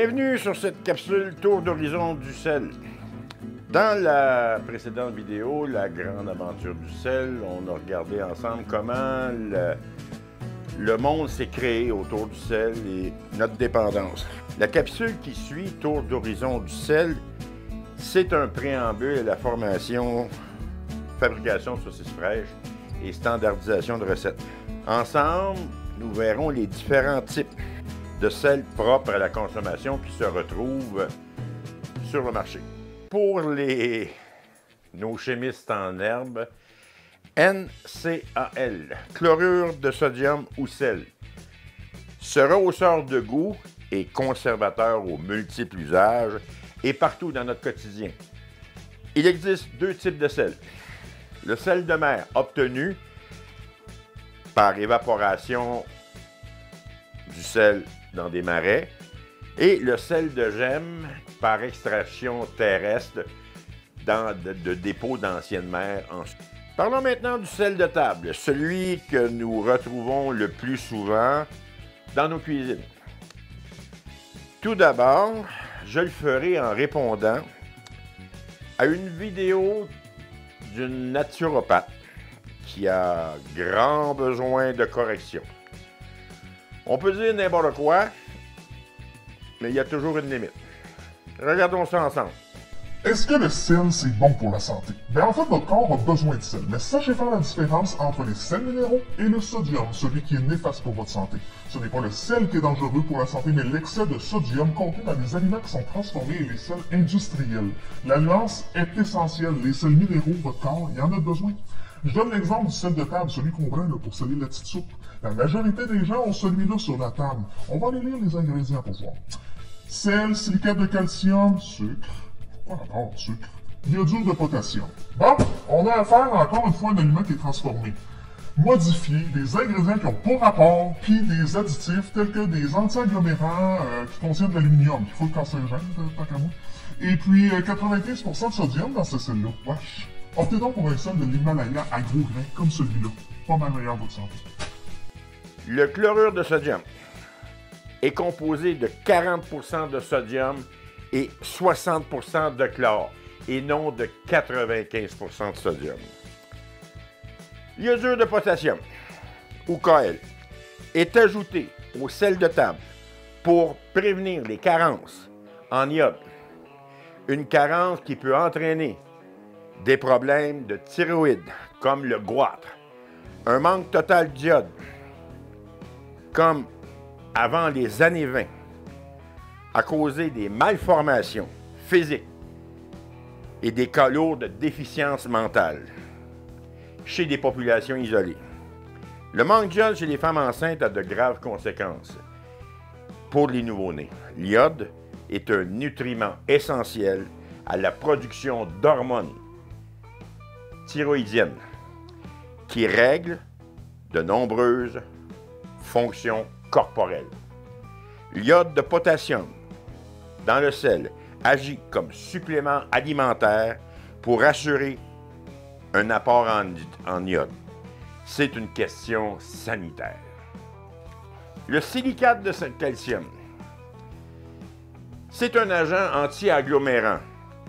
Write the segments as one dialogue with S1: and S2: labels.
S1: Bienvenue sur cette capsule Tour d'horizon du sel. Dans la précédente vidéo, la grande aventure du sel, on a regardé ensemble comment le monde s'est créé autour du sel et notre dépendance. La capsule qui suit, Tour d'horizon du sel, c'est un préambule à la formation, fabrication de saucisses fraîches et standardisation de recettes. Ensemble, nous verrons les différents types de sel propre à la consommation qui se retrouvent sur le marché. Pour nos chimistes en herbe, NaCl, chlorure de sodium ou sel, ce rehausseur de goût et conservateur aux multiples usages et partout dans notre quotidien. Il existe deux types de sel. Le sel de mer obtenu par évaporation du sel dans des marais et le sel de gemme par extraction terrestre de dépôts d'anciennes mers en Suisse. Parlons maintenant du sel de table, celui que nous retrouvons le plus souvent dans nos cuisines. Tout d'abord, je le ferai en répondant à une vidéo d'une naturopathe qui a grand besoin de correction. On peut dire n'importe quoi, mais il y a toujours une limite. Regardons ça ensemble.
S2: Est-ce que le sel, c'est bon pour la santé? En fait, notre corps a besoin de sel, mais sachez faire la différence entre les sels minéraux et le sodium, celui qui est néfaste pour votre santé. Ce n'est pas le sel qui est dangereux pour la santé, mais l'excès de sodium contenu dans les aliments qui sont transformés et les sels industriels. La nuance est essentielle. Les sels minéraux, votre corps, il en a besoin. Je donne l'exemple du sel de table, celui qu'on prend pour saler la petite soupe. La majorité des gens ont celui-là sur la table. On va aller lire les ingrédients pour voir. Sel, silicate de calcium, sucre. Quoi rapport, sucre? Iodure de potassium. Bon, on a affaire encore une fois à un aliment qui est transformé. Modifié, des ingrédients qui n'ont pas rapport, puis des additifs tels que des anti-agglomérants qui contiennent de l'aluminium, qui faut le cancérigène, tant qu'à moi. Et puis 95% de sodium dans ce sel-là. Wesh. Optez donc pour un sel de l'Himalaya à gros grains comme celui-là. Pas mal meilleur pour votre santé.
S1: Le chlorure de sodium est composé de 40% de sodium et 60% de chlore, et non de 95% de sodium. L'iodure de potassium, ou Kl, est ajouté au sel de table pour prévenir les carences en iode. Une carence qui peut entraîner des problèmes de thyroïde, comme le goitre, un manque total d'iode, comme avant les années 20, a causé des malformations physiques et des cas lourds de déficience mentale chez des populations isolées. Le manque d'iode chez les femmes enceintes a de graves conséquences pour les nouveau-nés. L'iode est un nutriment essentiel à la production d'hormones thyroïdiennes qui règlent de nombreuses fonctions corporelles. L'iode de potassium dans le sel agit comme supplément alimentaire pour assurer un apport en iode. C'est une question sanitaire. Le silicate de calcium, c'est un agent anti-agglomérant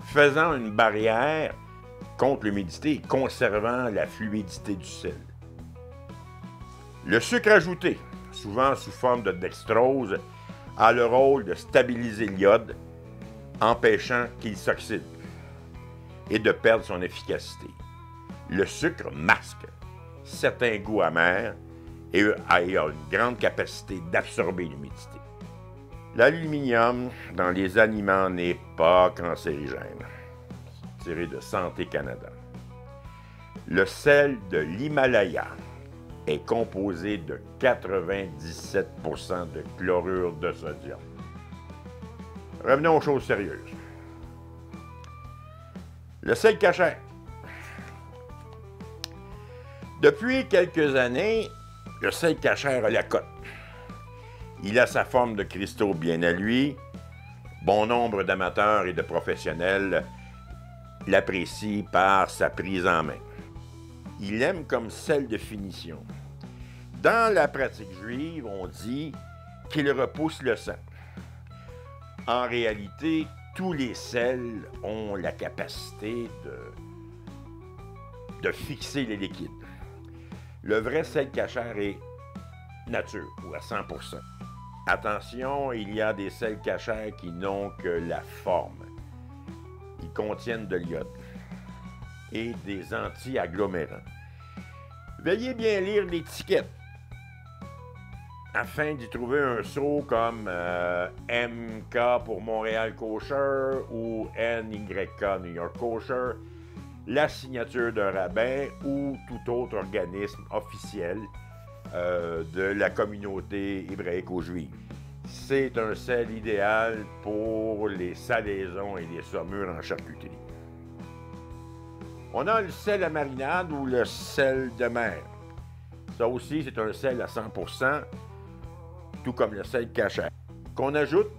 S1: faisant une barrière contre l'humidité et conservant la fluidité du sel. Le sucre ajouté, souvent sous forme de dextrose, a le rôle de stabiliser l'iode, empêchant qu'il s'oxyde et de perdre son efficacité. Le sucre masque certains goûts amers et a une grande capacité d'absorber l'humidité. L'aluminium dans les aliments n'est pas cancérigène. Tiré de Santé Canada. Le sel de l'Himalaya est composé de 97% de chlorure de sodium. Revenons aux choses sérieuses. Le sel cachère. Depuis quelques années, le sel cachère a la cote. Il a sa forme de cristaux bien à lui. Bon nombre d'amateurs et de professionnels l'apprécient par sa prise en main. Il aime comme sel de finition. Dans la pratique juive, on dit qu'il repousse le sang. En réalité, tous les sels ont la capacité de fixer les liquides. Le vrai sel cachère est nature, ou à 100%. Attention, il y a des sels cachères qui n'ont que la forme. Ils contiennent de l'iode et des anti-agglomérants. Veuillez bien lire l'étiquette afin d'y trouver un sceau comme MK pour Montréal Kosher ou NYK New York Kosher, la signature d'un rabbin ou tout autre organisme officiel de la communauté hébraïque ou juive. C'est un sel idéal pour les salaisons et les saumures en charcuterie. On a le sel à marinade ou le sel de mer. Ça aussi, c'est un sel à 100%, tout comme le sel cachère, qu'on ajoute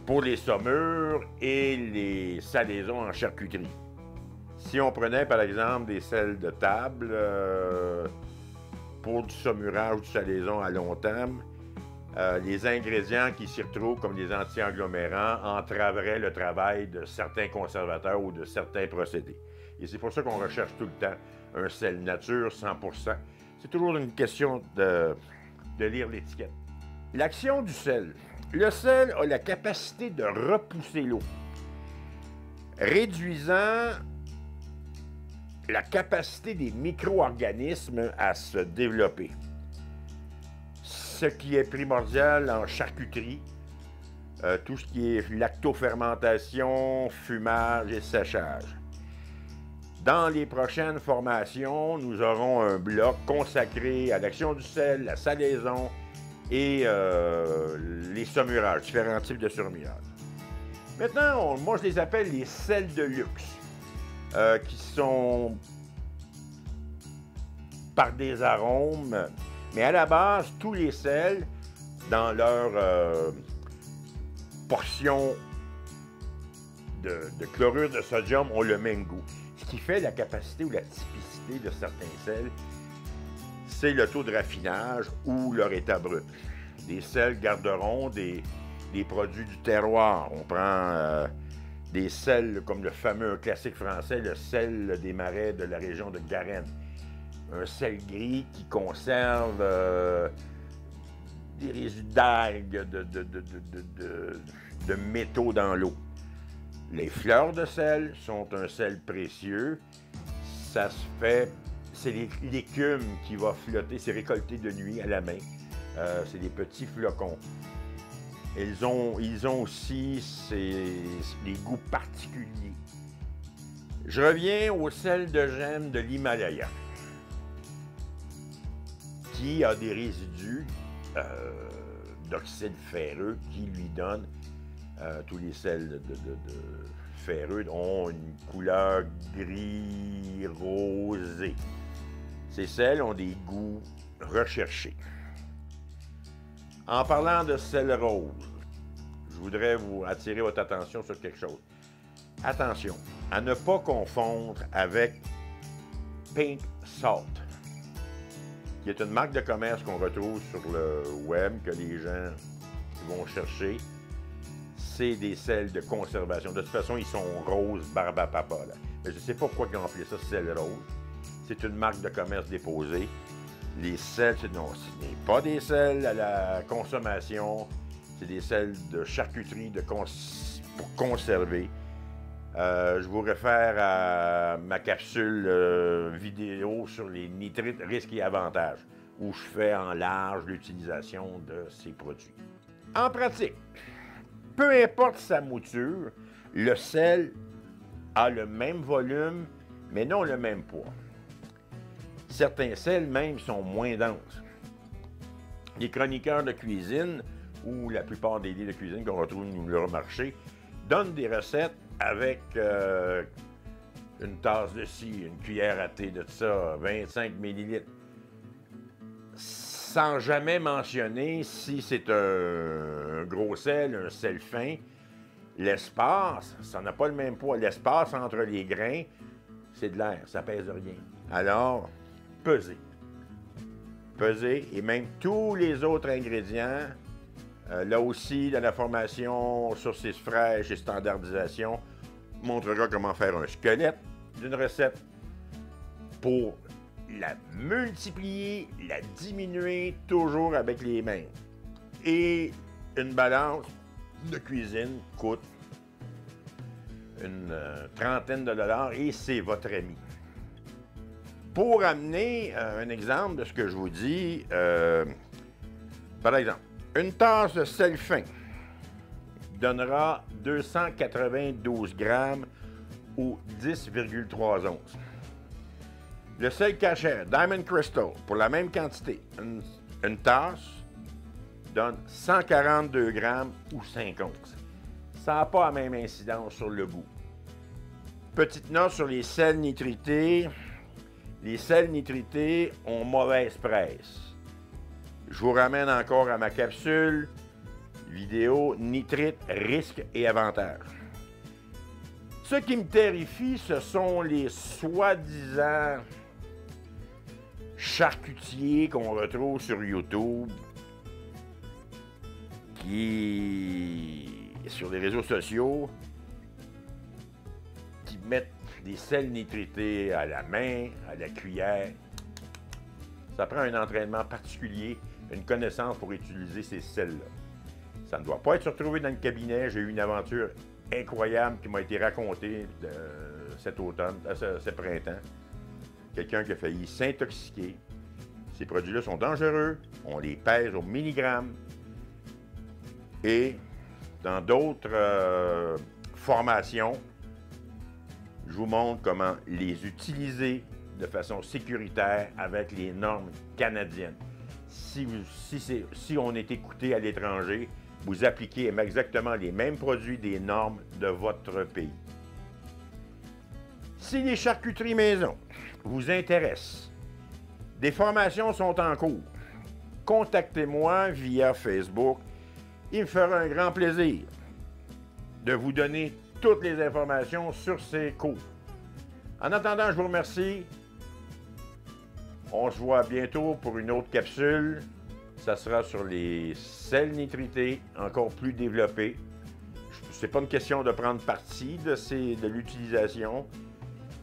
S1: pour les saumures et les salaisons en charcuterie. Si on prenait, par exemple, des sels de table pour du saumurage ou du salaison à long terme, les ingrédients qui s'y retrouvent, comme les anti-agglomérants, entraveraient le travail de certains conservateurs ou de certains procédés. Et c'est pour ça qu'on recherche tout le temps un sel nature 100%. C'est toujours une question de lire l'étiquette. L'action du sel. Le sel a la capacité de repousser l'eau, réduisant la capacité des micro-organismes à se développer. Ce qui est primordial en charcuterie, tout ce qui est lactofermentation, fumage et séchage. Dans les prochaines formations, nous aurons un bloc consacré à l'action du sel, la salaison et les saumurages, différents types de saumurages. Maintenant, moi je les appelle les sels de luxe, qui sont par des arômes, mais à la base, tous les sels, dans leur portion de chlorure de sodium, ont le même goût. Ce qui fait la capacité ou la typicité de certains sels, c'est le taux de raffinage ou leur état brut. Des sels garderont des produits du terroir. On prend des sels comme le fameux classique français, le sel des marais de la région de Garenne. Un sel gris qui conserve des résidus d'algues, de métaux dans l'eau. Les fleurs de sel sont un sel précieux. Ça se fait, c'est l'écume qui va flotter, c'est récolté de nuit à la main. C'est des petits flocons. Ils ont aussi des goûts particuliers. Je reviens au sel de gemme de l'Himalaya, qui a des résidus d'oxyde ferreux qui lui donnent tous les sels de ferreux ont une couleur gris rosé. Ces sels ont des goûts recherchés. En parlant de sel rose, je voudrais vous attirer votre attention sur quelque chose. Attention, à ne pas confondre avec Pink Salt, qui est une marque de commerce qu'on retrouve sur le web, que les gens vont chercher. C'est des sels de conservation. De toute façon, ils sont roses, barbe à papa. Là. Mais je ne sais pas pourquoi ils ont appelé ça sel rose. C'est une marque de commerce déposée. Les sels, non, ce n'est pas des sels à la consommation. C'est des sels de charcuterie pour conserver. Je vous réfère à ma capsule vidéo sur les nitrites, risques et avantages, où je fais en large l'utilisation de ces produits. En pratique, peu importe sa mouture, le sel a le même volume, mais non le même poids. Certains sels même sont moins denses. Les chroniqueurs de cuisine, ou la plupart des livres de cuisine qu'on retrouve sur le marché, donnent des recettes avec une tasse de ci, une cuillère à thé de ça, 25 ml, sans jamais mentionner si c'est un gros sel, un sel fin. L'espace, ça n'a pas le même poids. L'espace entre les grains, c'est de l'air, ça pèse rien. Alors, pesez. Pesez, et même tous les autres ingrédients Là aussi, dans la formation saucisse fraîche et standardisation, montrera comment faire un squelette d'une recette pour la multiplier, la diminuer toujours avec les mains. Et une balance de cuisine coûte une trentaine de dollars et c'est votre ami. Pour amener un exemple de ce que je vous dis, par exemple, une tasse de sel fin donnera 292 grammes ou 10,3 onces. Le sel cachet Diamond Crystal, pour la même quantité, une tasse, donne 142 grammes ou 5 onces. Ça n'a pas la même incidence sur le goût. Petite note sur les sels nitrités. Les sels nitrités ont mauvaise presse. Je vous ramène encore à ma capsule vidéo nitrite, risques et avantages. Ce qui me terrifie, ce sont les soi-disant charcutiers qu'on retrouve sur YouTube qui, sur les réseaux sociaux, qui mettent des sels nitrités à la main, à la cuillère. Ça prend un entraînement particulier, une connaissance pour utiliser ces sels-là. Ça ne doit pas être se retrouvé dans le cabinet. J'ai eu une aventure incroyable qui m'a été racontée cet automne, ce printemps. Quelqu'un qui a failli s'intoxiquer. Ces produits-là sont dangereux. On les pèse au milligramme. Et dans d'autres formations, je vous montre comment les utiliser de façon sécuritaire avec les normes canadiennes. Si on est écouté à l'étranger, vous appliquez exactement les mêmes produits des normes de votre pays. Si les charcuteries maison vous intéressent, des formations sont en cours. Contactez-moi via Facebook. Il me fera un grand plaisir de vous donner toutes les informations sur ces cours. En attendant, je vous remercie. On se voit bientôt pour une autre capsule. Ça sera sur les sels nitrités, encore plus développés. C'est pas une question de prendre parti de l'utilisation.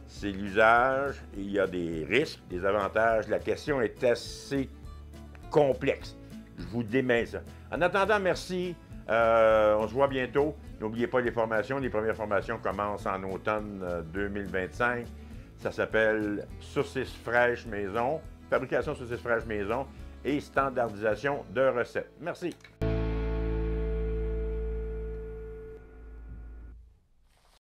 S1: C'est l'usage. Il y a des risques, des avantages. La question est assez complexe. Je vous démêle ça. En attendant, merci. On se voit bientôt. N'oubliez pas les formations. Les premières formations commencent en automne 2025. Ça s'appelle saucisse fraîche maison, fabrication de saucisse fraîche maison et standardisation de recettes. Merci.